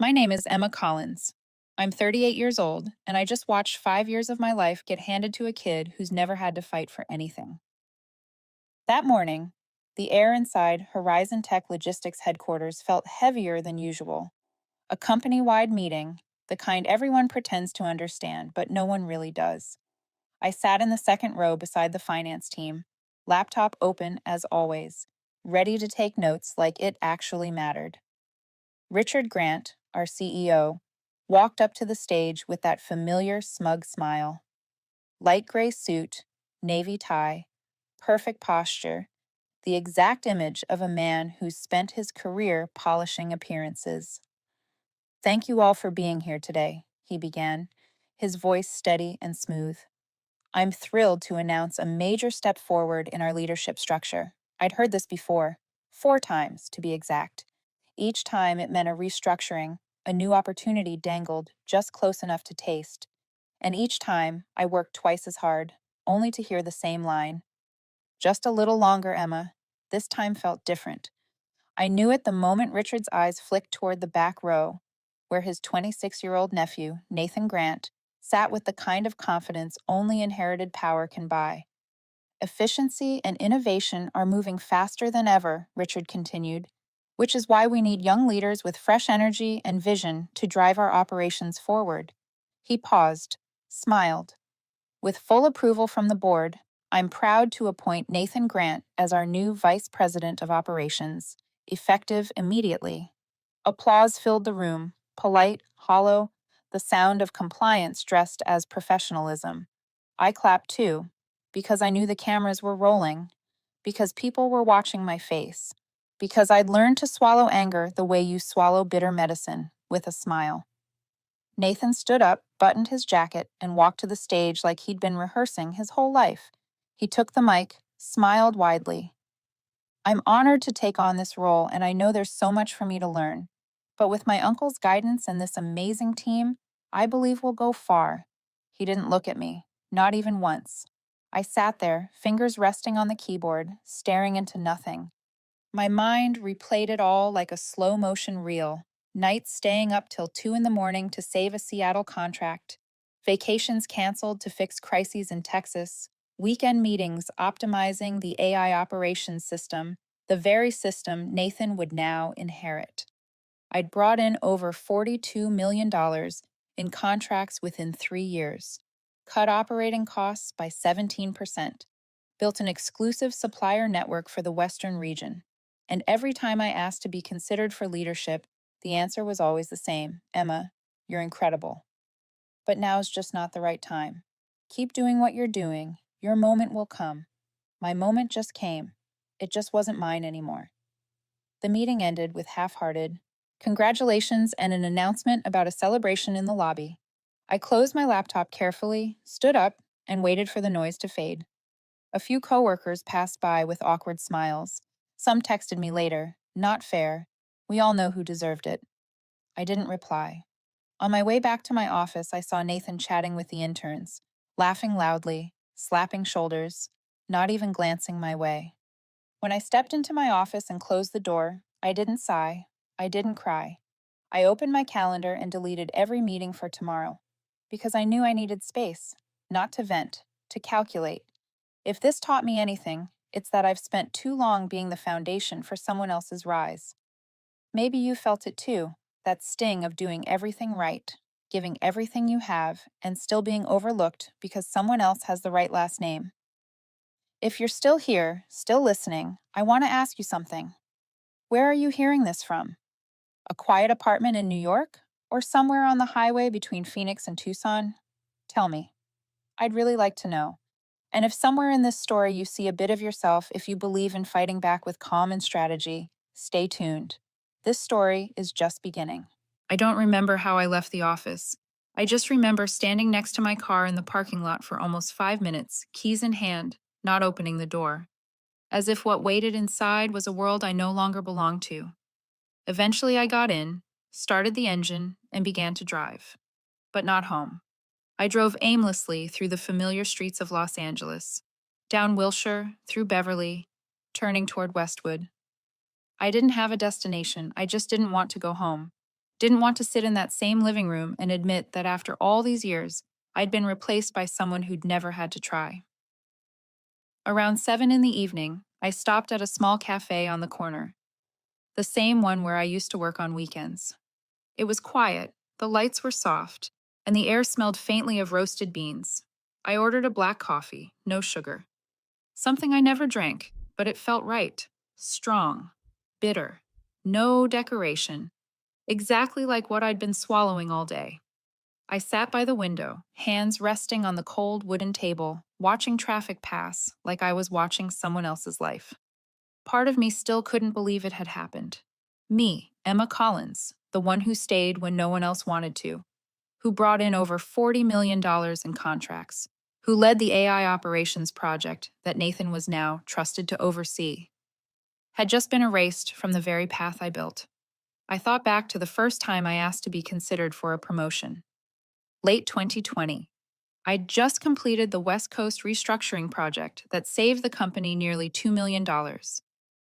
My name is Emma Collins. I'm 38 years old, and I just watched 5 years of my life get handed to a kid who's never had to fight for anything. That morning, the air inside HorizonTech Logistics headquarters felt heavier than usual. A company wide meeting, the kind everyone pretends to understand, but no one really does. I sat in the second row beside the finance team, laptop open as always, ready to take notes like it actually mattered. Richard Grant, our CEO, walked up to the stage with that familiar smug smile. Light gray suit, navy tie, perfect posture, the exact image of a man who's spent his career polishing appearances. Thank you all for being here today, he began, his voice steady and smooth. I'm thrilled to announce a major step forward in our leadership structure. I'd heard this before, 4 times to be exact. Each time it meant a restructuring, a new opportunity dangled just close enough to taste. And each time I worked twice as hard, only to hear the same line. Just a little longer, Emma. This time felt different. I knew it the moment Richard's eyes flicked toward the back row, where his 26-year-old nephew, Nathan Grant, sat with the kind of confidence only inherited power can buy. Efficiency and innovation are moving faster than ever, Richard continued, which is why we need young leaders with fresh energy and vision to drive our operations forward. He paused, smiled. With full approval from the board, I'm proud to appoint Nathan Grant as our new Vice President of Operations, effective immediately. Applause filled the room, polite, hollow, the sound of compliance dressed as professionalism. I clapped too, because I knew the cameras were rolling, because people were watching my face, because I'd learned to swallow anger the way you swallow bitter medicine, with a smile. Nathan stood up, buttoned his jacket, and walked to the stage like he'd been rehearsing his whole life. He took the mic, smiled widely. I'm honored to take on this role, and I know there's so much for me to learn. But with my uncle's guidance and this amazing team, I believe we'll go far. He didn't look at me, not even once. I sat there, fingers resting on the keyboard, staring into nothing. My mind replayed it all like a slow motion reel. Nights staying up till 2 in the morning to save a Seattle contract, vacations canceled to fix crises in Texas, weekend meetings optimizing the AI operations system, the very system Nathan would now inherit. I'd brought in over $42 million in contracts within 3 years, cut operating costs by 17%, built an exclusive supplier network for the Western region. And every time I asked to be considered for leadership, the answer was always the same: Emma, you're incredible. But now's just not the right time. Keep doing what you're doing. Your moment will come. My moment just came. It just wasn't mine anymore. The meeting ended with half-hearted congratulations and an announcement about a celebration in the lobby. I closed my laptop carefully, stood up, and waited for the noise to fade. A few coworkers passed by with awkward smiles. Some texted me later, not fair. We all know who deserved it. I didn't reply. On my way back to my office, I saw Nathan chatting with the interns, laughing loudly, slapping shoulders, not even glancing my way. When I stepped into my office and closed the door, I didn't sigh. I didn't cry. I opened my calendar and deleted every meeting for tomorrow, because I knew I needed space, not to vent, to calculate. If this taught me anything, it's that I've spent too long being the foundation for someone else's rise. Maybe you felt it too, that sting of doing everything right, giving everything you have, and still being overlooked because someone else has the right last name. If you're still here, still listening, I want to ask you something. Where are you hearing this from? A quiet apartment in New York? Or somewhere on the highway between Phoenix and Tucson? Tell me. I'd really like to know. And if somewhere in this story you see a bit of yourself, if you believe in fighting back with calm and strategy, stay tuned. This story is just beginning. I don't remember how I left the office. I just remember standing next to my car in the parking lot for almost 5 minutes, keys in hand, not opening the door, as if what waited inside was a world I no longer belonged to. Eventually, I got in, started the engine, and began to drive. But not home. I drove aimlessly through the familiar streets of Los Angeles, down Wilshire, through Beverly, turning toward Westwood. I didn't have a destination, I just didn't want to go home. Didn't want to sit in that same living room and admit that after all these years, I'd been replaced by someone who'd never had to try. Around 7 in the evening, I stopped at a small cafe on the corner, the same one where I used to work on weekends. It was quiet, the lights were soft, and the air smelled faintly of roasted beans. I ordered a black coffee, no sugar. Something I never drank, but it felt right. Strong, bitter, no decoration, exactly like what I'd been swallowing all day. I sat by the window, hands resting on the cold wooden table, watching traffic pass like I was watching someone else's life. Part of me still couldn't believe it had happened. Me, Emma Collins, the one who stayed when no one else wanted to, who brought in over $40 million in contracts, who led the AI operations project that Nathan was now trusted to oversee, had just been erased from the very path I built. I thought back to the first time I asked to be considered for a promotion. Late 2020. I'd just completed the West Coast restructuring project that saved the company nearly $2 million.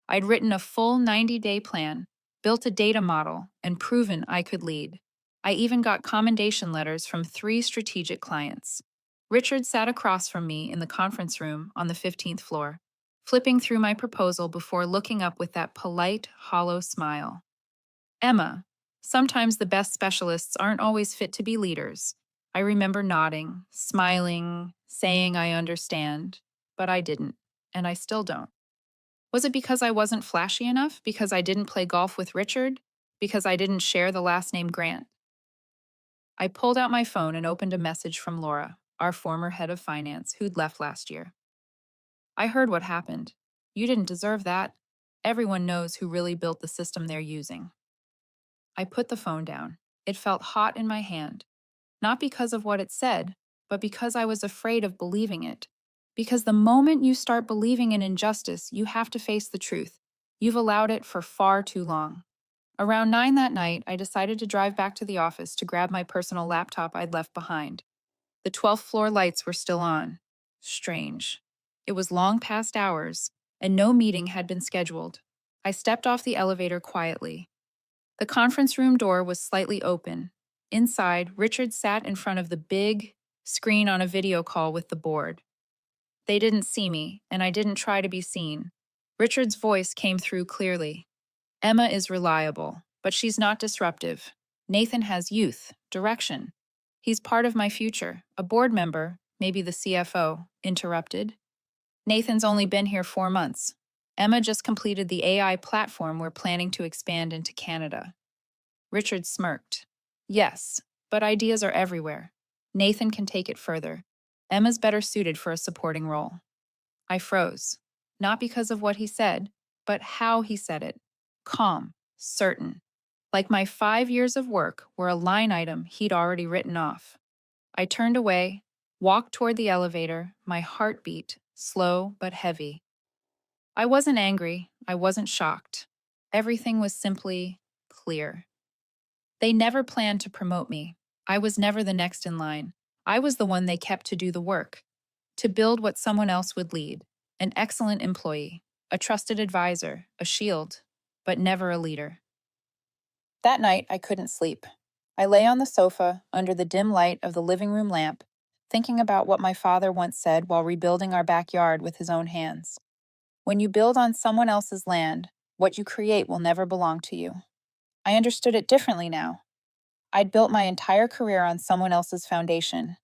I'd written a full 90-day plan, built a data model, and proven I could lead. I even got commendation letters from 3 strategic clients. Richard sat across from me in the conference room on the 15th floor, flipping through my proposal before looking up with that polite, hollow smile. Emma, sometimes the best specialists aren't always fit to be leaders. I remember nodding, smiling, saying I understand, but I didn't, and I still don't. Was it because I wasn't flashy enough? Because I didn't play golf with Richard? Because I didn't share the last name Grant? I pulled out my phone and opened a message from Laura, our former head of finance, who'd left last year. I heard what happened. You didn't deserve that. Everyone knows who really built the system they're using. I put the phone down. It felt hot in my hand, not because of what it said, but because I was afraid of believing it. Because the moment you start believing in injustice, you have to face the truth. You've allowed it for far too long. Around 9 that night, I decided to drive back to the office to grab my personal laptop I'd left behind. The 12th floor lights were still on. Strange. It was long past hours, and no meeting had been scheduled. I stepped off the elevator quietly. The conference room door was slightly open. Inside, Richard sat in front of the big screen on a video call with the board. They didn't see me, and I didn't try to be seen. Richard's voice came through clearly. Emma is reliable, but she's not disruptive. Nathan has youth, direction. He's part of my future. A board member, maybe the CFO, interrupted. Nathan's only been here 4 months. Emma just completed the AI platform we're planning to expand into Canada. Richard smirked. Yes, but ideas are everywhere. Nathan can take it further. Emma's better suited for a supporting role. I froze, not because of what he said, but how he said it. Calm, certain. Like my 5 years of work were a line item he'd already written off. I turned away, walked toward the elevator, my heart beat, slow but heavy. I wasn't angry, I wasn't shocked. Everything was simply clear. They never planned to promote me. I was never the next in line. I was the one they kept to do the work, to build what someone else would lead. An excellent employee, a trusted advisor, a shield, but never a leader. That night, I couldn't sleep. I lay on the sofa under the dim light of the living room lamp, thinking about what my father once said while rebuilding our backyard with his own hands. When you build on someone else's land, what you create will never belong to you. I understood it differently now. I'd built my entire career on someone else's foundation.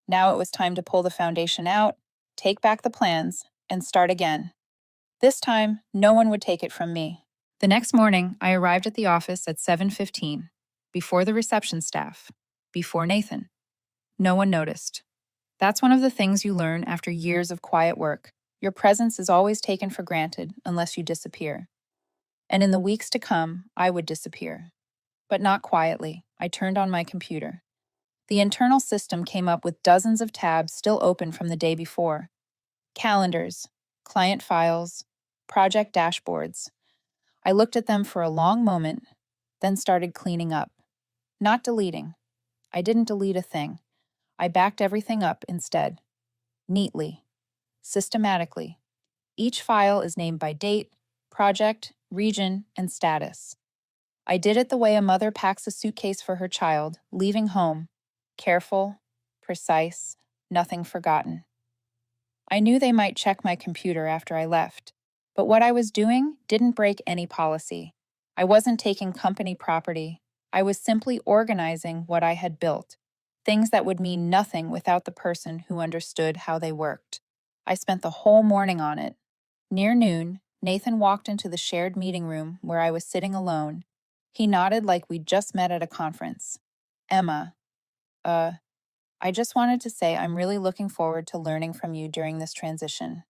Now it was time to pull the foundation out, take back the plans, and start again. This time, no one would take it from me. The next morning, I arrived at the office at 7:15, before the reception staff, before Nathan. No one noticed. That's one of the things you learn after years of quiet work. Your presence is always taken for granted unless you disappear. And in the weeks to come, I would disappear. But not quietly. I turned on my computer. The internal system came up with dozens of tabs still open from the day before. Calendars, client files, project dashboards. I looked at them for a long moment, then started cleaning up. Not deleting. I didn't delete a thing. I backed everything up instead. Neatly. Systematically. Each file is named by date, project, region, and status. I did it the way a mother packs a suitcase for her child, leaving home. Careful, precise, nothing forgotten. I knew they might check my computer after I left, but what I was doing didn't break any policy. I wasn't taking company property. I was simply organizing what I had built, things that would mean nothing without the person who understood how they worked. I spent the whole morning on it. Near noon, Nathan walked into the shared meeting room where I was sitting alone. He nodded like we'd just met at a conference. Emma, I just wanted to say I'm really looking forward to learning from you during this transition.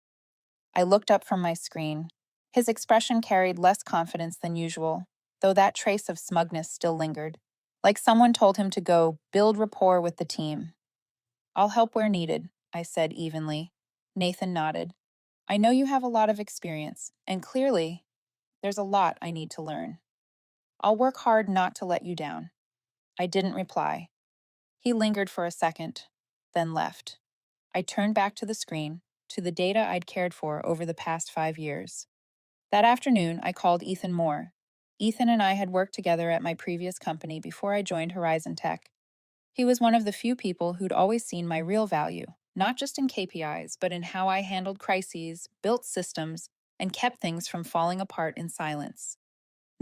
I looked up from my screen. His expression carried less confidence than usual, though that trace of smugness still lingered, like someone told him to go build rapport with the team. I'll help where needed, I said evenly. Nathan nodded. I know you have a lot of experience, and clearly, there's a lot I need to learn. I'll work hard not to let you down. I didn't reply. He lingered for a second, then left. I turned back to the screen, to the data I'd cared for over the past 5 years. That afternoon, I called Ethan Moore. Ethan and I had worked together at my previous company before I joined HorizonTech. He was one of the few people who'd always seen my real value, not just in KPIs, but in how I handled crises, built systems, and kept things from falling apart in silence.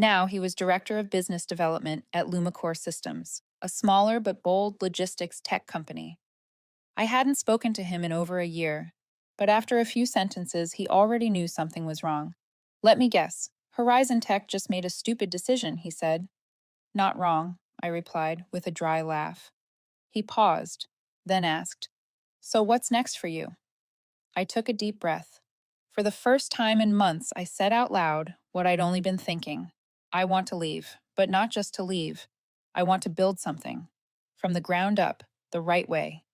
Now he was Director of Business Development at Lumicore Systems, a smaller but bold logistics tech company. I hadn't spoken to him in over a year, but after a few sentences, he already knew something was wrong. Let me guess. HorizonTech just made a stupid decision, he said. Not wrong, I replied, with a dry laugh. He paused, then asked, So what's next for you? I took a deep breath. For the first time in months, I said out loud what I'd only been thinking. I want to leave, but not just to leave. I want to build something. From the ground up, the right way.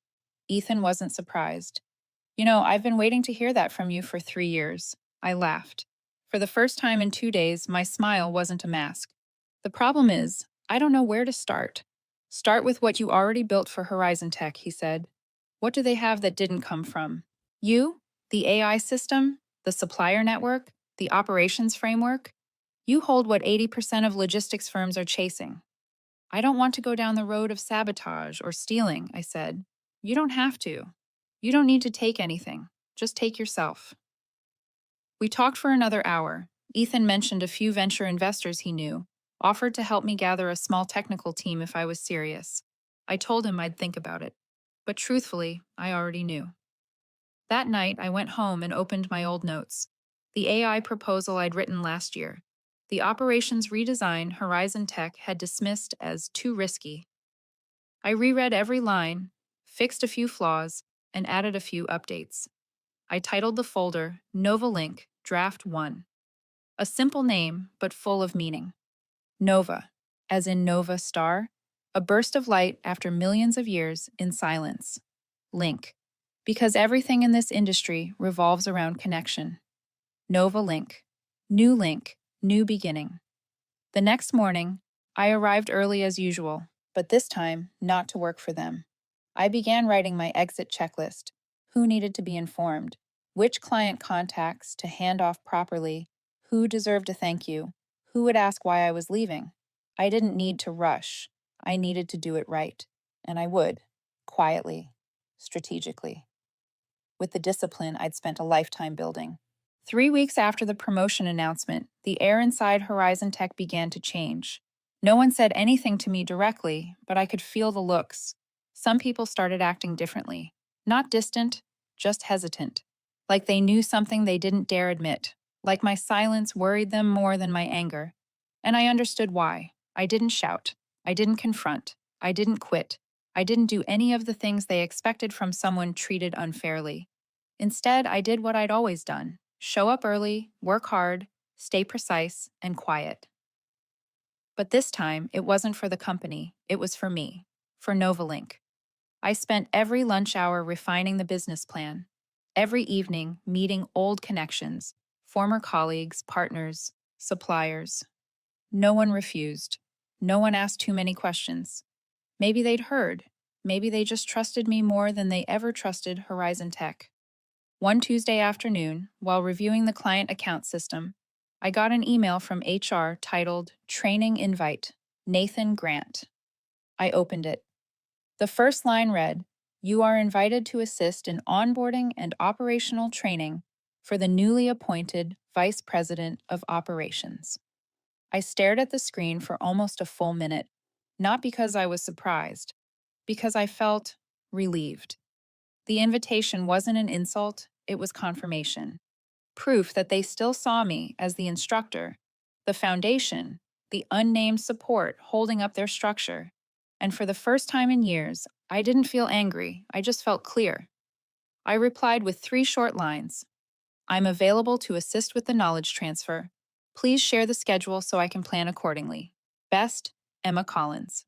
Ethan wasn't surprised. I've been waiting to hear that from you for 3 years. I laughed. For the first time in 2 days, my smile wasn't a mask. The problem is, I don't know where to start. Start with what you already built for HorizonTech, he said. What do they have that didn't come from you? The AI system? The supplier network? The operations framework? You hold what 80% of logistics firms are chasing. I don't want to go down the road of sabotage or stealing, I said. You don't have to. You don't need to take anything. Just take yourself. We talked for another hour. Ethan mentioned a few venture investors he knew, offered to help me gather a small technical team if I was serious. I told him I'd think about it. But truthfully, I already knew. That night, I went home and opened my old notes. The AI proposal I'd written last year. The operations redesign HorizonTech had dismissed as too risky. I reread every line, fixed a few flaws, and added a few updates. I titled the folder NovaLink Draft 1. A simple name, but full of meaning. Nova, as in Nova Star, a burst of light after millions of years in silence. Link, because everything in this industry revolves around connection. NovaLink, new link, new beginning. The next morning, I arrived early as usual, but this time not to work for them. I began writing my exit checklist. Who needed to be informed? Which client contacts to hand off properly? Who deserved a thank you? Who would ask why I was leaving? I didn't need to rush. I needed to do it right. And I would, quietly, strategically, with the discipline I'd spent a lifetime building. 3 weeks after the promotion announcement, the air inside HorizonTech began to change. No one said anything to me directly, but I could feel the looks. Some people started acting differently. Not distant, just hesitant. Like they knew something they didn't dare admit. Like my silence worried them more than my anger. And I understood why. I didn't shout. I didn't confront. I didn't quit. I didn't do any of the things they expected from someone treated unfairly. Instead, I did what I'd always done. Show up early, work hard, stay precise, and quiet. But this time, it wasn't for the company, it was for me, for NovaLink. I spent every lunch hour refining the business plan, every evening meeting old connections, former colleagues, partners, suppliers. No one refused. No one asked too many questions. Maybe they'd heard. Maybe they just trusted me more than they ever trusted HorizonTech. One Tuesday afternoon, while reviewing the client account system, I got an email from HR titled Training Invite, Nathan Grant. I opened it. The first line read, "You are invited to assist in onboarding and operational training for the newly appointed Vice President of Operations." I stared at the screen for almost a full minute, not because I was surprised, because I felt relieved. The invitation wasn't an insult, it was confirmation. Proof that they still saw me as the instructor, the foundation, the unnamed support holding up their structure. And for the first time in years, I didn't feel angry, I just felt clear. I replied with 3 short lines. I'm available to assist with the knowledge transfer. Please share the schedule so I can plan accordingly. Best, Emma Collins.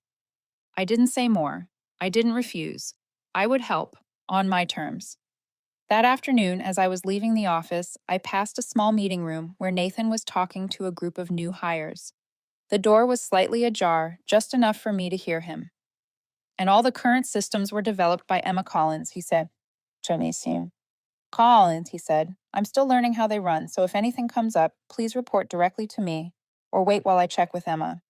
I didn't say more. I didn't refuse. I would help, on my terms. That afternoon, as I was leaving the office, I passed a small meeting room where Nathan was talking to a group of new hires. The door was slightly ajar, just enough for me to hear him. And all the current systems were developed by Emma Collins, he said. Janice Collins, he said. I'm still learning how they run, so if anything comes up, please report directly to me, or wait while I check with Emma.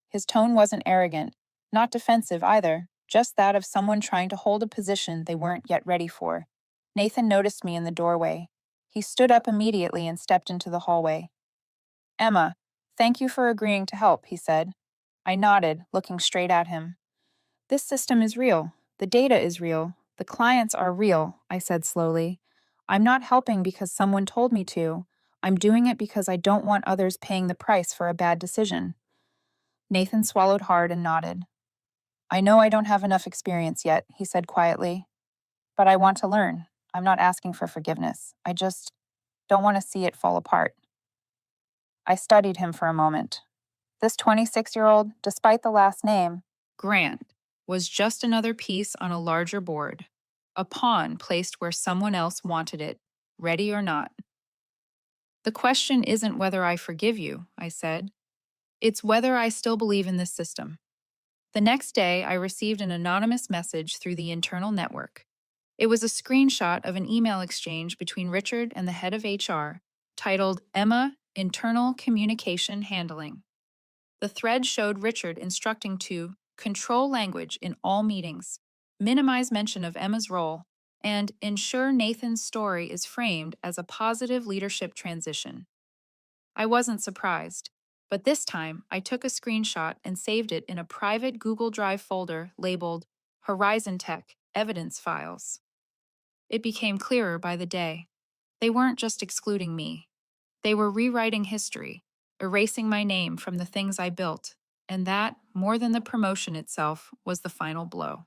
His tone wasn't arrogant, not defensive either, just that of someone trying to hold a position they weren't yet ready for. Nathan noticed me in the doorway. He stood up immediately and stepped into the hallway. Emma, thank you for agreeing to help, he said. I nodded, looking straight at him. This system is real. The data is real. The clients are real, I said slowly. I'm not helping because someone told me to. I'm doing it because I don't want others paying the price for a bad decision. Nathan swallowed hard and nodded. I know I don't have enough experience yet, he said quietly. But I want to learn. I'm not asking for forgiveness. I just don't want to see it fall apart. I studied him for a moment. This 26-year-old, despite the last name, Grant, was just another piece on a larger board, a pawn placed where someone else wanted it, ready or not. The question isn't whether I forgive you, I said. It's whether I still believe in this system. The next day, I received an anonymous message through the internal network. It was a screenshot of an email exchange between Richard and the head of HR, titled Emma Internal Communication Handling. The thread showed Richard instructing to control language in all meetings, minimize mention of Emma's role, and ensure Nathan's story is framed as a positive leadership transition. I wasn't surprised, but this time I took a screenshot and saved it in a private Google Drive folder labeled HorizonTech Evidence Files. It became clearer by the day. They weren't just excluding me. They were rewriting history, erasing my name from the things I built, and that, more than the promotion itself, was the final blow.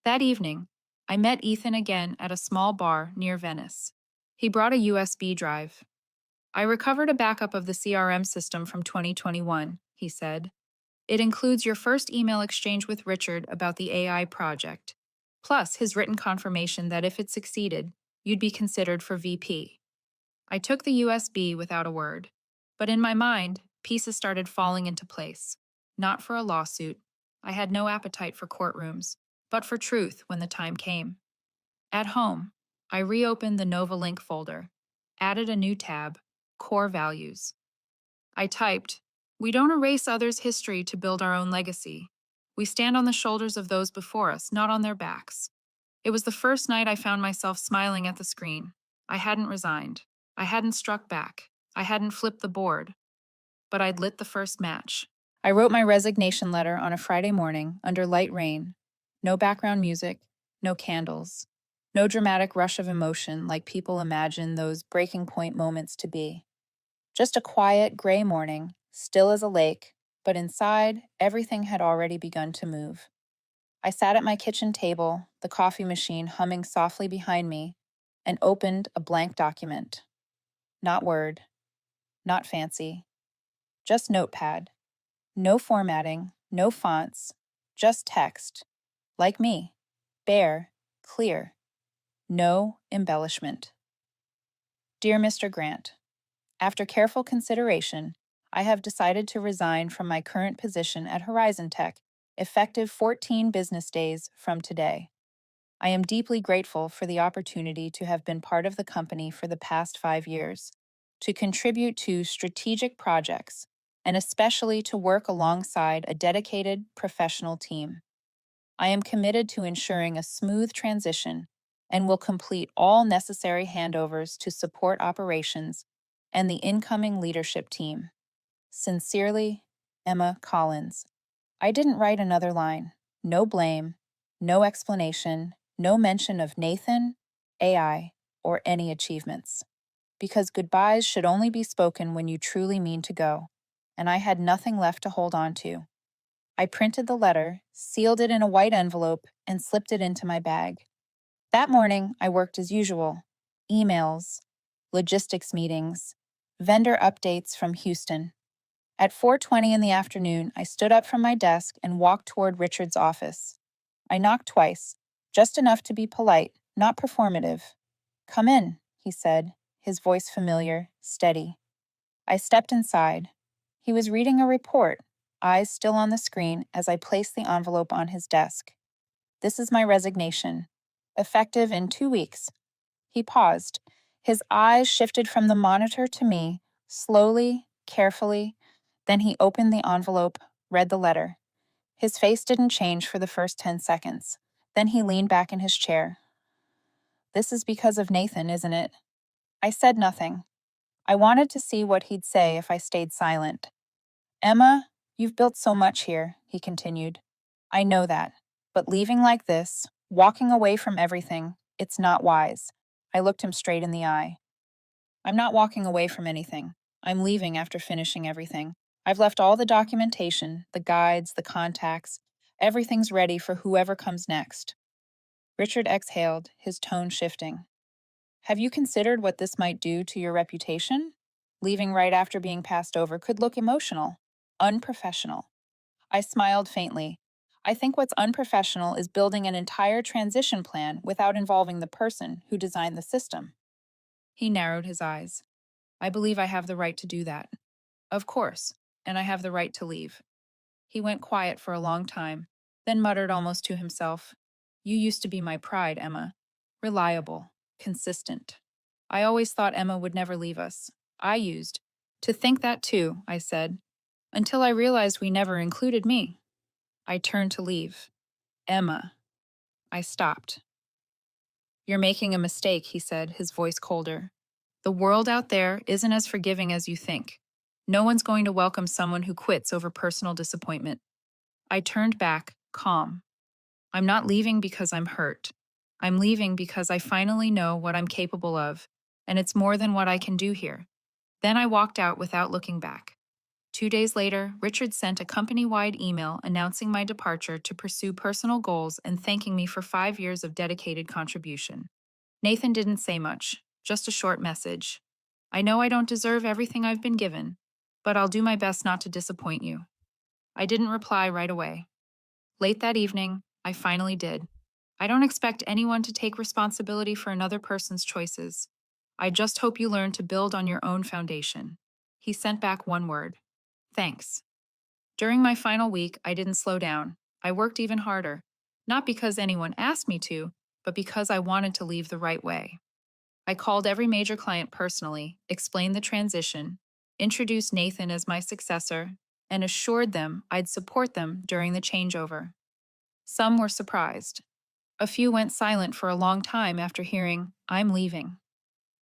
That evening, I met Ethan again at a small bar near Venice. He brought a USB drive. I recovered a backup of the CRM system from 2021, he said. It includes your first email exchange with Richard about the AI project, plus his written confirmation that if it succeeded, you'd be considered for VP. I took the USB without a word, but in my mind, pieces started falling into place. Not for a lawsuit. I had no appetite for courtrooms, but for truth when the time came. At home, I reopened the NovaLink folder, added a new tab, Core Values. I typed, "We don't erase others' history to build our own legacy. We stand on the shoulders of those before us, not on their backs." It was the first night I found myself smiling at the screen. I hadn't resigned. I hadn't struck back. I hadn't flipped the board. But I'd lit the first match. I wrote my resignation letter on a Friday morning under light rain. No background music, no candles, no dramatic rush of emotion like people imagine those breaking point moments to be. Just a quiet, gray morning, still as a lake, but inside, everything had already begun to move. I sat at my kitchen table, the coffee machine humming softly behind me, and opened a blank document. Not Word, not fancy, just Notepad. No formatting, no fonts, just text. Like me, bare, clear, no embellishment. Dear Mr. Grant, after careful consideration, I have decided to resign from my current position at HorizonTech, effective 14 business days from today. I am deeply grateful for the opportunity to have been part of the company for the past 5 years, to contribute to strategic projects, and especially to work alongside a dedicated professional team. I am committed to ensuring a smooth transition and will complete all necessary handovers to support operations and the incoming leadership team. Sincerely, Emma Collins. I didn't write another line. No blame, no explanation, no mention of Nathan, AI, or any achievements. Because goodbyes should only be spoken when you truly mean to go, and I had nothing left to hold on to. I printed the letter, sealed it in a white envelope, and slipped it into my bag. That morning, I worked as usual. Emails, logistics meetings, vendor updates from Houston. At 4:20 in the afternoon, I stood up from my desk and walked toward Richard's office. I knocked twice, just enough to be polite, not performative. "Come in," he said, his voice familiar, steady. I stepped inside. He was reading a report, eyes still on the screen as I placed the envelope on his desk. "This is my resignation. Effective in 2 weeks." He paused. His eyes shifted from the monitor to me, slowly, carefully. Then he opened the envelope, read the letter. His face didn't change for the first 10 seconds. Then he leaned back in his chair. "This is because of Nathan, isn't it?" I said nothing. I wanted to see what he'd say if I stayed silent. "Emma, you've built so much here," he continued. "I know that. But leaving like this, walking away from everything, it's not wise." I looked him straight in the eye. "I'm not walking away from anything. I'm leaving after finishing everything. I've left all the documentation, the guides, the contacts. Everything's ready for whoever comes next." Richard exhaled, his tone shifting. "Have you considered what this might do to your reputation? Leaving right after being passed over could look emotional, unprofessional." I smiled faintly. "I think what's unprofessional is building an entire transition plan without involving the person who designed the system." He narrowed his eyes. "I believe I have the right to do that." "Of course, and I have the right to leave." He went quiet for a long time, then muttered almost to himself, "You used to be my pride, Emma. Reliable, consistent. I always thought Emma would never leave us. I used to think that too," I said, "until I realized we never included me." I turned to leave. "Emma." I stopped. "You're making a mistake," he said, his voice colder. "The world out there isn't as forgiving as you think. No one's going to welcome someone who quits over personal disappointment." I turned back, calm. "I'm not leaving because I'm hurt. I'm leaving because I finally know what I'm capable of, and it's more than what I can do here." Then I walked out without looking back. 2 days later, Richard sent a company-wide email announcing my departure to pursue personal goals and thanking me for 5 years of dedicated contribution. Nathan didn't say much, just a short message. "I know I don't deserve everything I've been given, but I'll do my best not to disappoint you." I didn't reply right away. Late that evening, I finally did. "I don't expect anyone to take responsibility for another person's choices. I just hope you learn to build on your own foundation." He sent back one word: "Thanks." During my final week, I didn't slow down. I worked even harder, not because anyone asked me to, but because I wanted to leave the right way. I called every major client personally, explained the transition, introduced Nathan as my successor, and assured them I'd support them during the changeover. Some were surprised. A few went silent for a long time after hearing, "I'm leaving."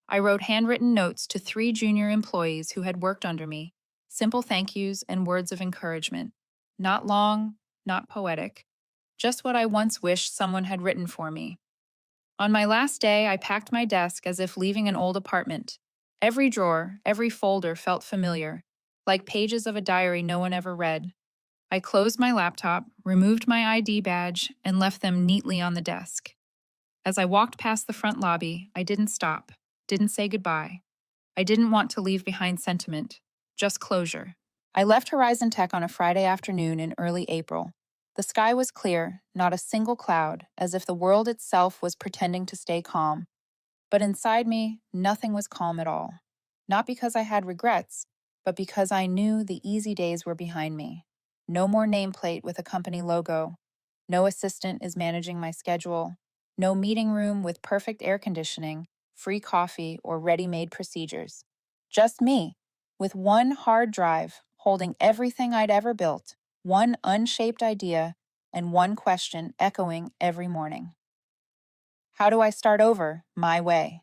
I wrote handwritten notes to 3 junior employees who had worked under me, simple thank yous and words of encouragement. Not long, not poetic, just what I once wished someone had written for me. On my last day, I packed my desk as if leaving an old apartment. Every drawer, every folder felt familiar, like pages of a diary no one ever read. I closed my laptop, removed my ID badge, and left them neatly on the desk. As I walked past the front lobby, I didn't stop, didn't say goodbye. I didn't want to leave behind sentiment, just closure. I left HorizonTech on a Friday afternoon in early April. The sky was clear, not a single cloud, as if the world itself was pretending to stay calm. But inside me, nothing was calm at all. Not because I had regrets, but because I knew the easy days were behind me. No more nameplate with a company logo. No assistant is managing my schedule. No meeting room with perfect air conditioning, free coffee, or ready-made procedures. Just me, with one hard drive holding everything I'd ever built, one unshaped idea, and one question echoing every morning. How do I start over my way?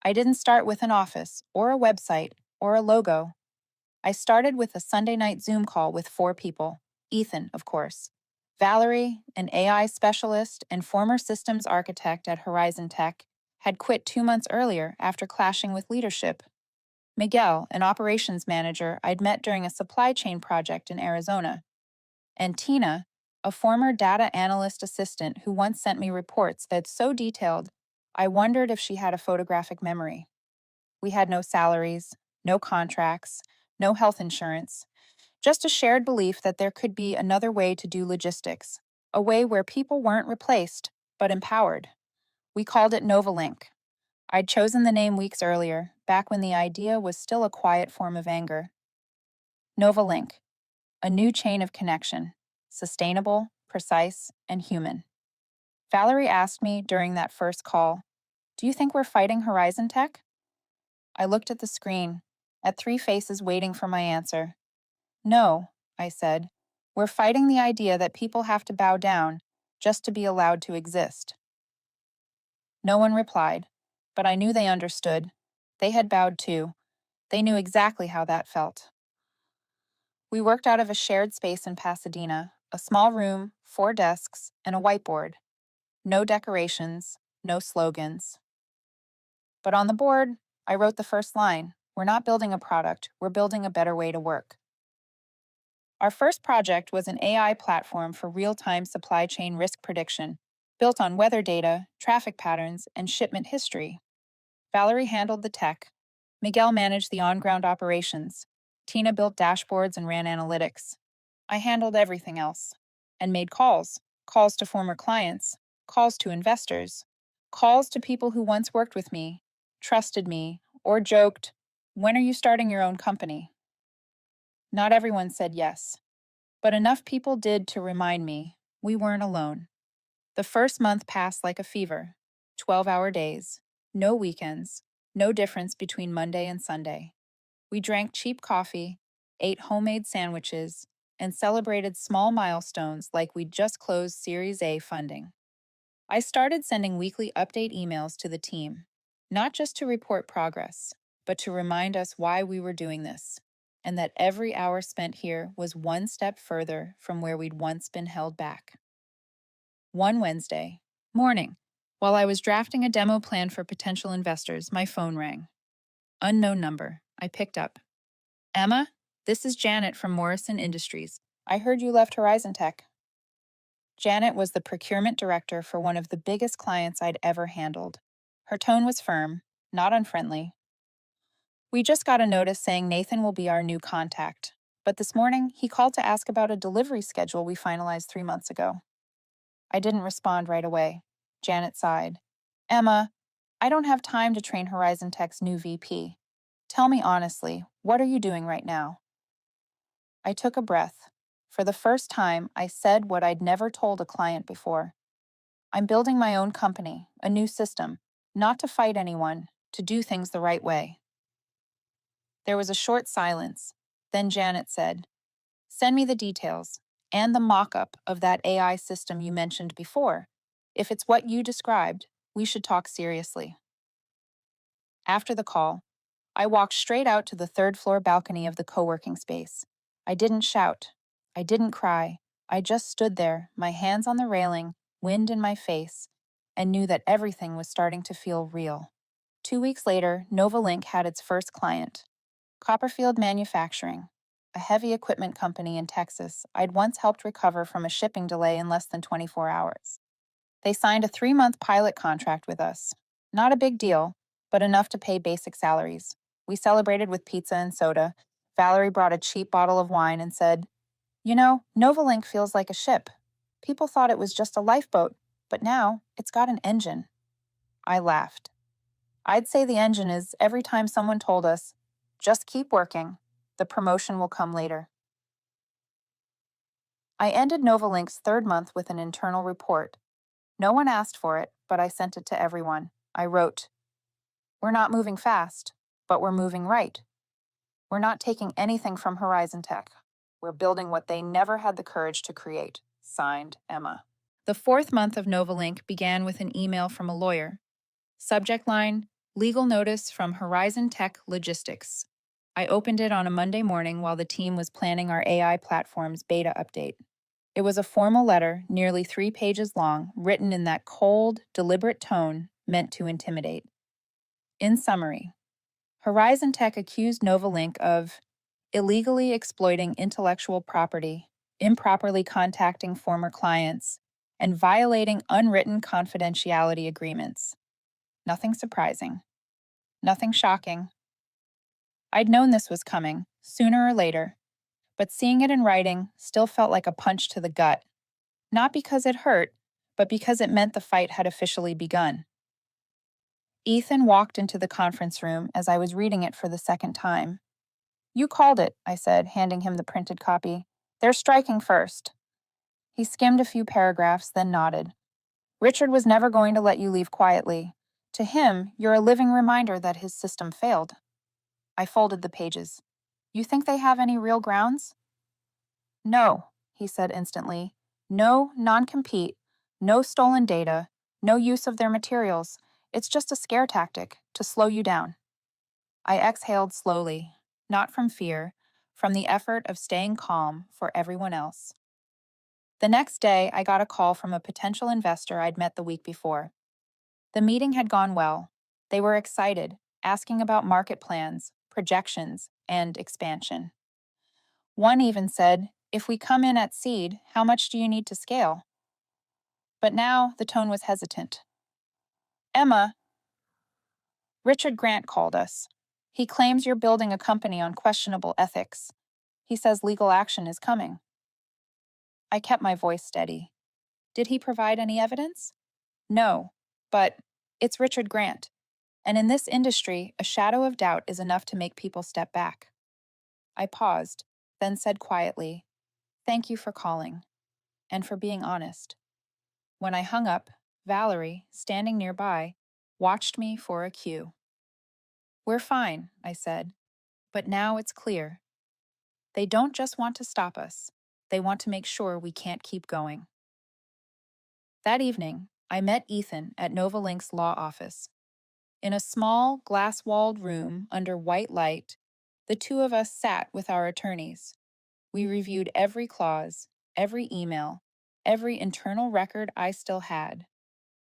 I didn't start with an office or a website or a logo. I started with a Sunday night Zoom call with 4 people. Ethan, of course. Valerie, an AI specialist and former systems architect at HorizonTech, had quit 2 months earlier after clashing with leadership. Miguel, an operations manager I'd met during a supply chain project in Arizona. And Tina, a former data analyst assistant who once sent me reports that so detailed I wondered if she had a photographic memory. We had no salaries, no contracts, no health insurance, just a shared belief that there could be another way to do logistics, a way where people weren't replaced, but empowered. We called it NovaLink. I'd chosen the name weeks earlier, back when the idea was still a quiet form of anger. NovaLink, a new chain of connection, sustainable, precise, and human. Valerie asked me during that first call, "Do you think we're fighting HorizonTech?" I looked at the screen, at 3 faces waiting for my answer. "No," I said. "We're fighting the idea that people have to bow down just to be allowed to exist." No one replied, but I knew they understood. They had bowed too. They knew exactly how that felt. We worked out of a shared space in Pasadena, a small room, 4 desks, and a whiteboard. No decorations, no slogans. But on the board, I wrote the first line. We're not building a product, we're building a better way to work. Our first project was an AI platform for real-time supply chain risk prediction, built on weather data, traffic patterns, and shipment history. Valerie handled the tech. Miguel managed the on-ground operations. Tina built dashboards and ran analytics. I handled everything else and made calls to former clients, calls to investors, calls to people who once worked with me, trusted me, or joked, "When are you starting your own company?" Not everyone said yes, but enough people did to remind me we weren't alone. The first month passed like a fever, 12-hour days, no weekends, no difference between Monday and Sunday. We drank cheap coffee, ate homemade sandwiches, and celebrated small milestones like we'd just closed Series A funding. I started sending weekly update emails to the team, not just to report progress, but to remind us why we were doing this, and that every hour spent here was one step further from where we'd once been held back. One Wednesday morning, while I was drafting a demo plan for potential investors, my phone rang. Unknown number. I picked up. "Emma, this is Janet from Morrison Industries. I heard you left HorizonTech." Janet was the procurement director for one of the biggest clients I'd ever handled. Her tone was firm, not unfriendly. "We just got a notice saying Nathan will be our new contact, but this morning he called to ask about a delivery schedule we finalized 3 months ago." I didn't respond right away. Janet sighed. "Emma, I don't have time to train HorizonTech's new VP. Tell me honestly, what are you doing right now?" I took a breath. For the first time, I said what I'd never told a client before. "I'm building my own company, a new system, not to fight anyone, to do things the right way." There was a short silence. Then Janet said, "Send me the details and the mock-up of that AI system you mentioned before. If it's what you described, we should talk seriously." After the call, I walked straight out to the third-floor balcony of the co-working space. I didn't shout. I didn't cry. I just stood there, my hands on the railing, wind in my face, and knew that everything was starting to feel real. 2 weeks later, NovaLink had its first client, Copperfield Manufacturing, a heavy equipment company in Texas I'd once helped recover from a shipping delay in less than 24 hours. They signed a 3-month pilot contract with us. Not a big deal, but enough to pay basic salaries. We celebrated with pizza and soda. Valerie brought a cheap bottle of wine and said, "You know, NovaLink feels like a ship. People thought it was just a lifeboat, but now it's got an engine." I laughed. I'd say the engine is every time someone told us, "Just keep working. The promotion will come later." I ended NovaLink's third month with an internal report. No one asked for it, but I sent it to everyone. I wrote, "We're not moving fast, but we're moving right. We're not taking anything from HorizonTech. We're building what they never had the courage to create. Signed, Emma. The fourth month of NovaLink began with an email from a lawyer. Subject line, legal notice from HorizonTech Logistics. I opened it on a Monday morning while the team was planning our AI platform's beta update. It was a formal letter, nearly 3 pages long, written in that cold, deliberate tone meant to intimidate. In summary, HorizonTech accused NovaLink of illegally exploiting intellectual property, improperly contacting former clients, and violating unwritten confidentiality agreements. Nothing surprising. Nothing shocking. I'd known this was coming, sooner or later, but seeing it in writing still felt like a punch to the gut. Not because it hurt, but because it meant the fight had officially begun. Ethan walked into the conference room as I was reading it for the second time. You called it, I said, handing him the printed copy. They're striking first. He skimmed a few paragraphs, then nodded. Richard was never going to let you leave quietly. To him, you're a living reminder that his system failed. I folded the pages. You think they have any real grounds? No, he said instantly. No non-compete, no stolen data, no use of their materials. It's just a scare tactic to slow you down. I exhaled slowly, not from fear, from the effort of staying calm for everyone else. The next day, I got a call from a potential investor I'd met the week before. The meeting had gone well. They were excited, asking about market plans, projections, and expansion. One even said, if we come in at seed, how much do you need to scale? But now the tone was hesitant. Emma, Richard Grant called us. He claims you're building a company on questionable ethics. He says legal action is coming. I kept my voice steady. Did he provide any evidence? No, but it's Richard Grant. And in this industry, a shadow of doubt is enough to make people step back. I paused, then said quietly, thank you for calling, and for being honest. When I hung up, Valerie, standing nearby, watched me for a cue. We're fine, I said, but now it's clear. They don't just want to stop us, they want to make sure we can't keep going. That evening, I met Ethan at NovaLink's law office. In a small, glass-walled room under white light, the two of us sat with our attorneys. We reviewed every clause, every email, every internal record I still had,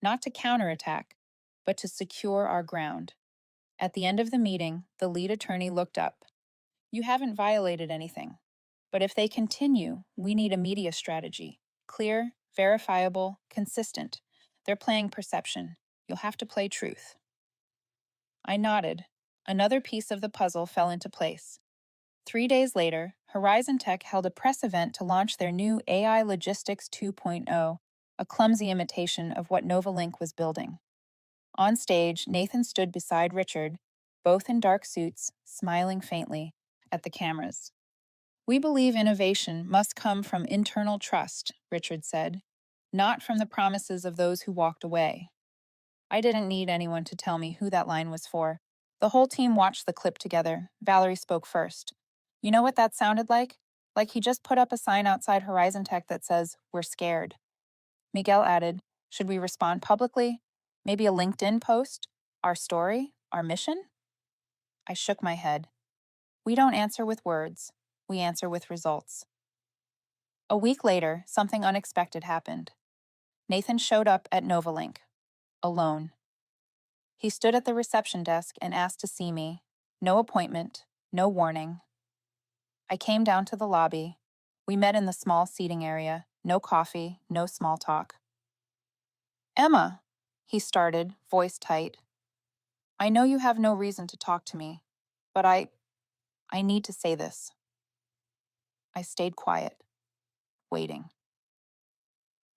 not to counterattack, but to secure our ground. At the end of the meeting, the lead attorney looked up. You haven't violated anything, but if they continue, we need a media strategy. Clear, verifiable, consistent. They're playing perception. You'll have to play truth. I nodded. Another piece of the puzzle fell into place. 3 days later, HorizonTech held a press event to launch their new AI Logistics 2.0, a clumsy imitation of what NovaLink was building. On stage, Nathan stood beside Richard, both in dark suits, smiling faintly at the cameras. We believe innovation must come from internal trust, Richard said, not from the promises of those who walked away. I didn't need anyone to tell me who that line was for. The whole team watched the clip together. Valerie spoke first. You know what that sounded like? Like he just put up a sign outside HorizonTech that says, "We're scared." Miguel added, should we respond publicly? Maybe a LinkedIn post? Our story? Our mission? I shook my head. We don't answer with words. We answer with results. A week later, something unexpected happened. Nathan showed up at NovaLink, alone. He stood at the reception desk and asked to see me. No appointment, no warning. I came down to the lobby. We met in the small seating area. No coffee, no small talk. Emma, he started, voice tight. I know you have no reason to talk to me, but I need to say this. I stayed quiet, waiting.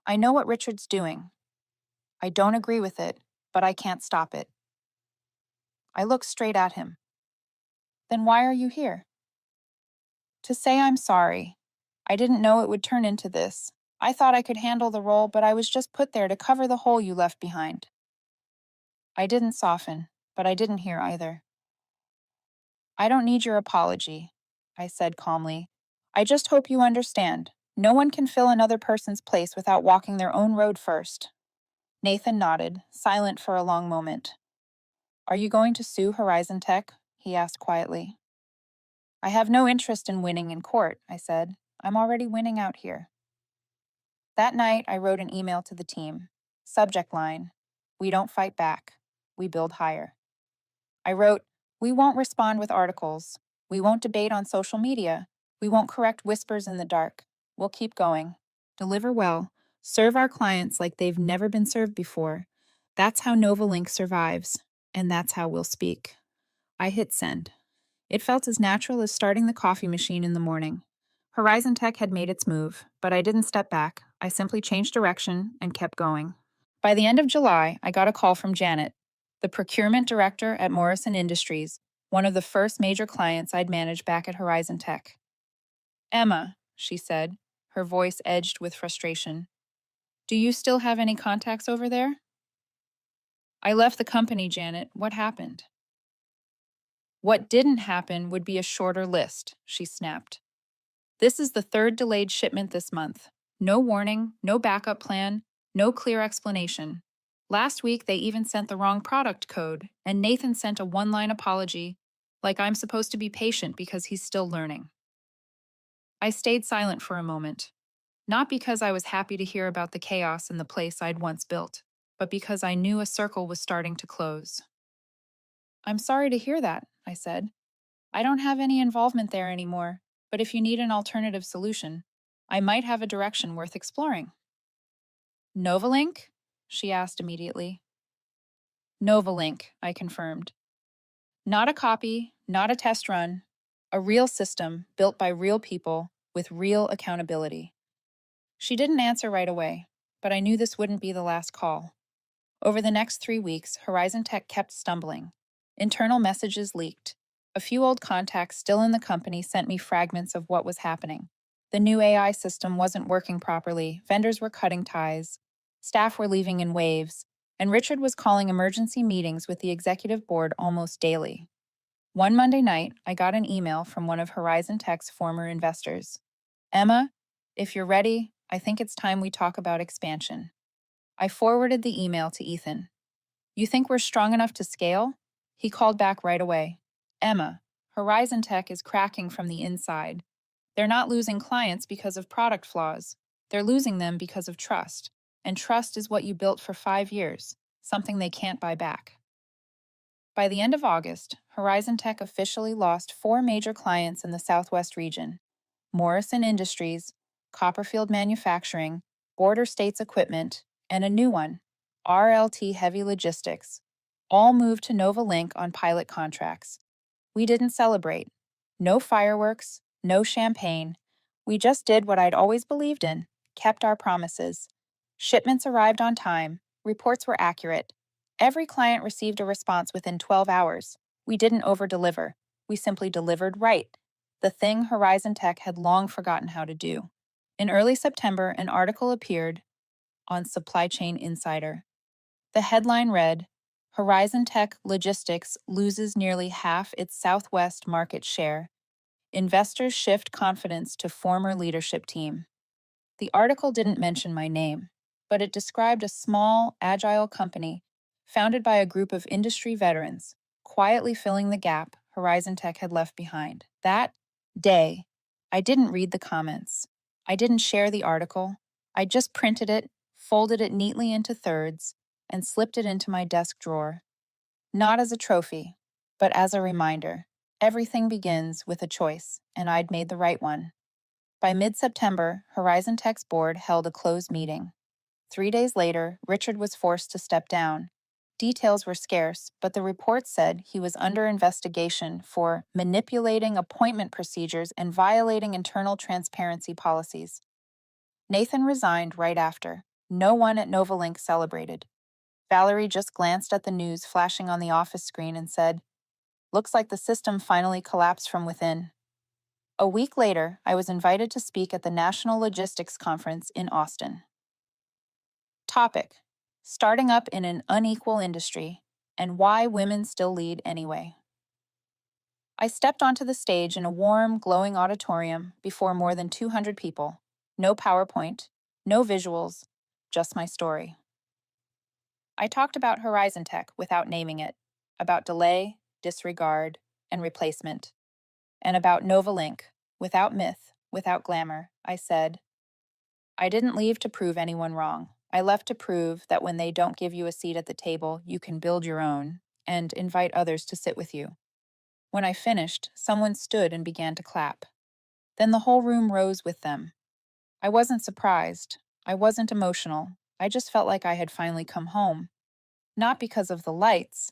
I know what Richard's doing. I don't agree with it, but I can't stop it. I looked straight at him. Then why are you here? To say I'm sorry. I didn't know it would turn into this. I thought I could handle the role, but I was just put there to cover the hole you left behind. I didn't soften, but I didn't hear either. I don't need your apology, I said calmly. I just hope you understand. No one can fill another person's place without walking their own road first. Nathan nodded, silent for a long moment. Are you going to sue HorizonTech? He asked quietly. I have no interest in winning in court, I said. I'm already winning out here. That night, I wrote an email to the team. Subject line: We don't fight back. We build higher. I wrote, We won't respond with articles. We won't debate on social media. We won't correct whispers in the dark. We'll keep going. Deliver well. Serve our clients like they've never been served before. That's how NovaLink survives, and that's how we'll speak. I hit send. It felt as natural as starting the coffee machine in the morning. HorizonTech had made its move, but I didn't step back. I simply changed direction and kept going. By the end of July, I got a call from Janet, the procurement director at Morrison Industries, one of the first major clients I'd managed back at HorizonTech. Emma, she said, her voice edged with frustration. Do you still have any contacts over there? I left the company, Janet. What happened? What didn't happen would be a shorter list, she snapped. This is the third delayed shipment this month. No warning, no backup plan, no clear explanation. Last week, they even sent the wrong product code, and Nathan sent a one-line apology, like I'm supposed to be patient because he's still learning. I stayed silent for a moment, not because I was happy to hear about the chaos in the place I'd once built, but because I knew a circle was starting to close. I'm sorry to hear that, I said. I don't have any involvement there anymore, but if you need an alternative solution, I might have a direction worth exploring. NovaLink? She asked immediately. NovaLink, I confirmed. Not a copy, not a test run, a real system built by real people with real accountability. She didn't answer right away, but I knew this wouldn't be the last call. Over the next 3 weeks, HorizonTech kept stumbling. Internal messages leaked. A few old contacts still in the company sent me fragments of what was happening. The new AI system wasn't working properly, vendors were cutting ties, staff were leaving in waves, and Richard was calling emergency meetings with the executive board almost daily. One Monday night, I got an email from one of HorizonTech's former investors. Emma, if you're ready, I think it's time we talk about expansion. I forwarded the email to Ethan. You think we're strong enough to scale? He called back right away. Emma, HorizonTech is cracking from the inside. They're not losing clients because of product flaws. They're losing them because of trust. And trust is what you built for 5 years, something they can't buy back. By the end of August, HorizonTech officially lost 4 major clients in the Southwest region: Morrison Industries, Copperfield Manufacturing, Border States Equipment, and a new one, RLT Heavy Logistics, all moved to NovaLink on pilot contracts. We didn't celebrate. No fireworks, no champagne. We just did what I'd always believed in, kept our promises. Shipments arrived on time, reports were accurate. Every client received a response within 12 hours. We didn't over-deliver. We simply delivered right, the thing HorizonTech had long forgotten how to do. In early September, an article appeared on Supply Chain Insider. The headline read, HorizonTech Logistics loses nearly half its Southwest market share. Investors shift confidence to former leadership team. The article didn't mention my name, but it described a small, agile company founded by a group of industry veterans, quietly filling the gap HorizonTech had left behind. That day, I didn't read the comments. I didn't share the article. I just printed it, folded it neatly into thirds, and slipped it into my desk drawer. Not as a trophy, but as a reminder. Everything begins with a choice, and I'd made the right one. By mid-September, HorizonTech's board held a closed meeting. 3 days later, Richard was forced to step down. Details were scarce, but the report said he was under investigation for manipulating appointment procedures and violating internal transparency policies. Nathan resigned right after. No one at NovaLink celebrated. Valerie just glanced at the news flashing on the office screen and said, Looks like the system finally collapsed from within. A week later, I was invited to speak at the National Logistics Conference in Austin. Topic: Starting up in an unequal industry and why women still lead anyway. I stepped onto the stage in a warm, glowing auditorium before more than 200 people. No PowerPoint, no visuals, just my story. I talked about HorizonTech without naming it, about delay, disregard, and replacement, and about NovaLink, without myth, without glamour. I said, I didn't leave to prove anyone wrong. I left to prove that when they don't give you a seat at the table, you can build your own and invite others to sit with you. When I finished, someone stood and began to clap. Then the whole room rose with them. I wasn't surprised. I wasn't emotional. I just felt like I had finally come home. Not because of the lights,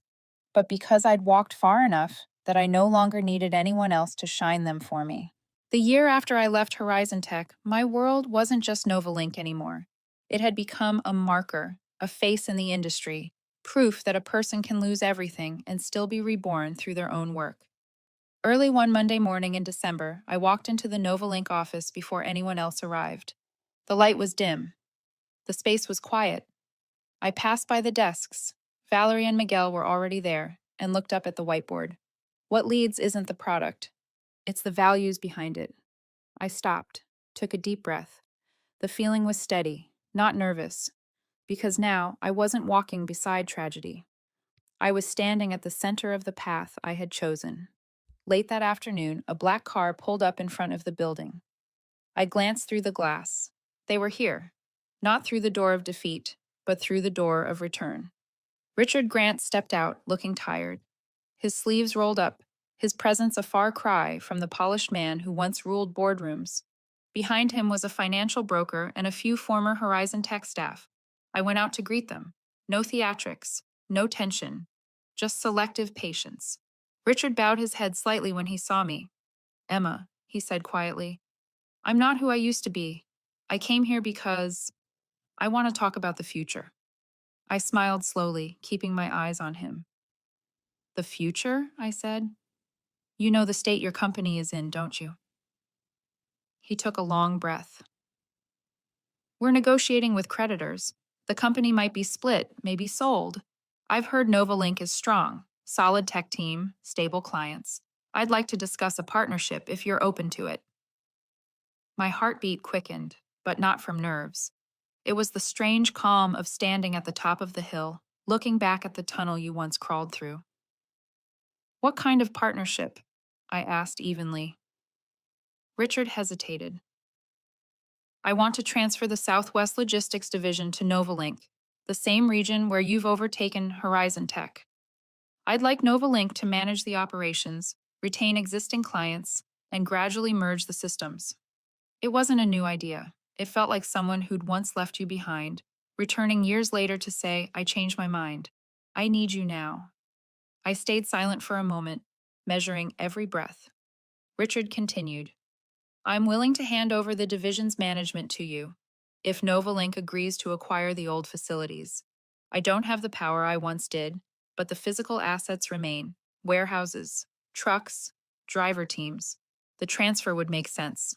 but because I'd walked far enough that I no longer needed anyone else to shine them for me. The year after I left HorizonTech, my world wasn't just NovaLink anymore. It had become a marker, a face in the industry, proof that a person can lose everything and still be reborn through their own work. Early one Monday morning in December, I walked into the NovaLink office before anyone else arrived. The light was dim. The space was quiet. I passed by the desks. Valerie and Miguel were already there, and looked up at the whiteboard. What leads isn't the product. It's the values behind it. I stopped, took a deep breath. The feeling was steady, not nervous, because now I wasn't walking beside tragedy. I was standing at the center of the path I had chosen. Late that afternoon, a black car pulled up in front of the building. I glanced through the glass. They were here, not through the door of defeat, but through the door of return. Richard Grant stepped out, looking tired. His sleeves rolled up, his presence a far cry from the polished man who once ruled boardrooms. Behind him was a financial broker and a few former HorizonTech staff. I went out to greet them. No theatrics, no tension, just selective patience. Richard bowed his head slightly when he saw me. Emma, he said quietly, I'm not who I used to be. I came here because I want to talk about the future. I smiled slowly, keeping my eyes on him. The future? I said. You know the state your company is in, don't you? He took a long breath. We're negotiating with creditors. The company might be split, maybe sold. I've heard NovaLink is strong, solid tech team, stable clients. I'd like to discuss a partnership if you're open to it. My heartbeat quickened, but not from nerves. It was the strange calm of standing at the top of the hill, looking back at the tunnel you once crawled through. What kind of partnership? I asked evenly. Richard hesitated. I want to transfer the Southwest Logistics Division to NovaLink, the same region where you've overtaken HorizonTech. I'd like NovaLink to manage the operations, retain existing clients, and gradually merge the systems. It wasn't a new idea. It felt like someone who'd once left you behind, returning years later to say, I changed my mind. I need you now. I stayed silent for a moment, measuring every breath. Richard continued. I'm willing to hand over the division's management to you, if NovaLink agrees to acquire the old facilities. I don't have the power I once did, but the physical assets remain. Warehouses, trucks, driver teams. The transfer would make sense.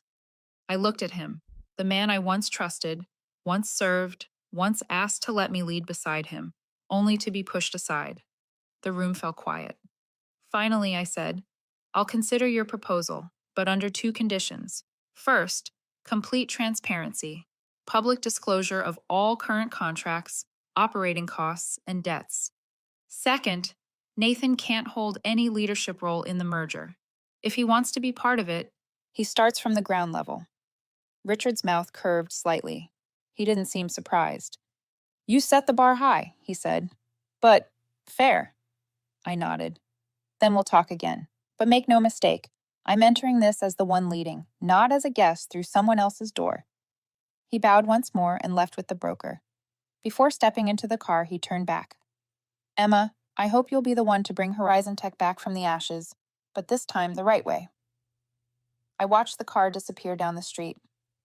I looked at him, the man I once trusted, once served, once asked to let me lead beside him, only to be pushed aside. The room fell quiet. Finally, I said, I'll consider your proposal, but under two conditions. First, complete transparency, public disclosure of all current contracts, operating costs, and debts. Second, Nathan can't hold any leadership role in the merger. If he wants to be part of it, he starts from the ground level. Richard's mouth curved slightly. He didn't seem surprised. You set the bar high, he said. But fair. I nodded. Then we'll talk again. But make no mistake, I'm entering this as the one leading, not as a guest through someone else's door. He bowed once more and left with the broker. Before stepping into the car, he turned back. Emma, I hope you'll be the one to bring HorizonTech back from the ashes, but this time the right way. I watched the car disappear down the street.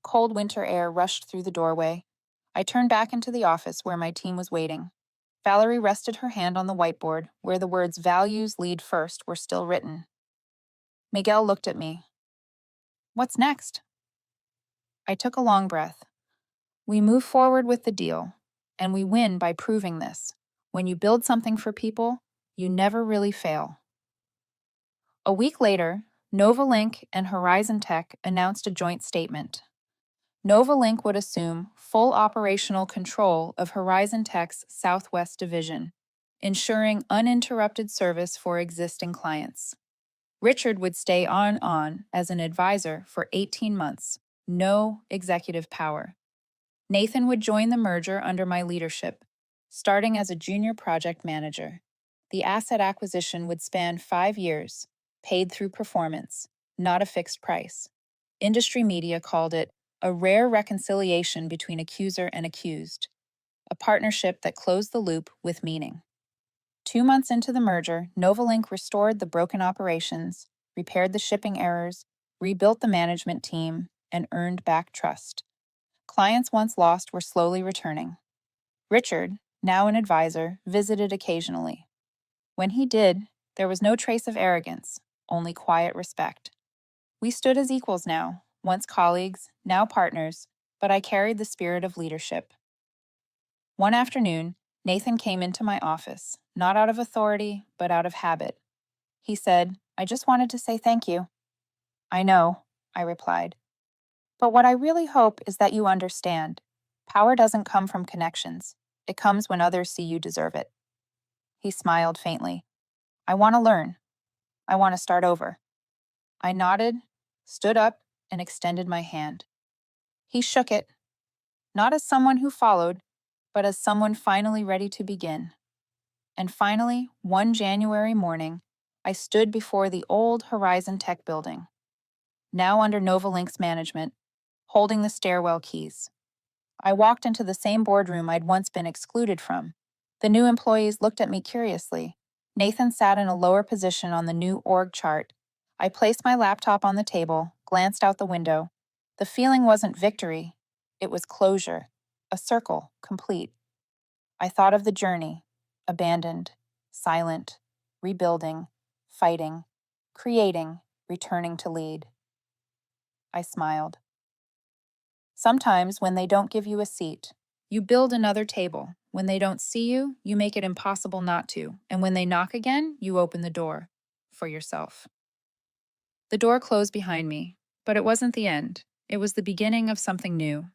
Cold winter air rushed through the doorway. I turned back into the office where my team was waiting. Valerie rested her hand on the whiteboard, where the words values lead first were still written. Miguel looked at me. What's next? I took a long breath. We move forward with the deal, and we win by proving this. When you build something for people, you never really fail. A week later, NovaLink and HorizonTech announced a joint statement. NovaLink would assume full operational control of HorizonTech's Southwest division, ensuring uninterrupted service for existing clients. Richard would stay on as an advisor for 18 months, no executive power. Nathan would join the merger under my leadership, starting as a junior project manager. The asset acquisition would span 5 years, paid through performance, not a fixed price. Industry media called it a rare reconciliation between accuser and accused, a partnership that closed the loop with meaning. 2 months into the merger, NovaLink restored the broken operations, repaired the shipping errors, rebuilt the management team, and earned back trust. Clients once lost were slowly returning. Richard, now an advisor, visited occasionally. When he did, there was no trace of arrogance, only quiet respect. We stood as equals now, once colleagues, now partners, but I carried the spirit of leadership. One afternoon, Nathan came into my office, not out of authority, but out of habit. He said, "I just wanted to say thank you." "I know," I replied. "But what I really hope is that you understand. Power doesn't come from connections. It comes when others see you deserve it." He smiled faintly. "I want to learn. I want to start over." I nodded, stood up, and extended my hand. He shook it, not as someone who followed, but as someone finally ready to begin. And finally, one January morning, I stood before the old HorizonTech building, now under NovaLink's management, holding the stairwell keys. I walked into the same boardroom I'd once been excluded from. The new employees looked at me curiously. Nathan sat in a lower position on the new org chart. I placed my laptop on the table, glanced out the window. The feeling wasn't victory, it was closure, a circle, complete. I thought of the journey, abandoned, silent, rebuilding, fighting, creating, returning to lead. I smiled. Sometimes when they don't give you a seat, you build another table. When they don't see you, you make it impossible not to. And when they knock again, you open the door for yourself. The door closed behind me, but it wasn't the end. It was the beginning of something new.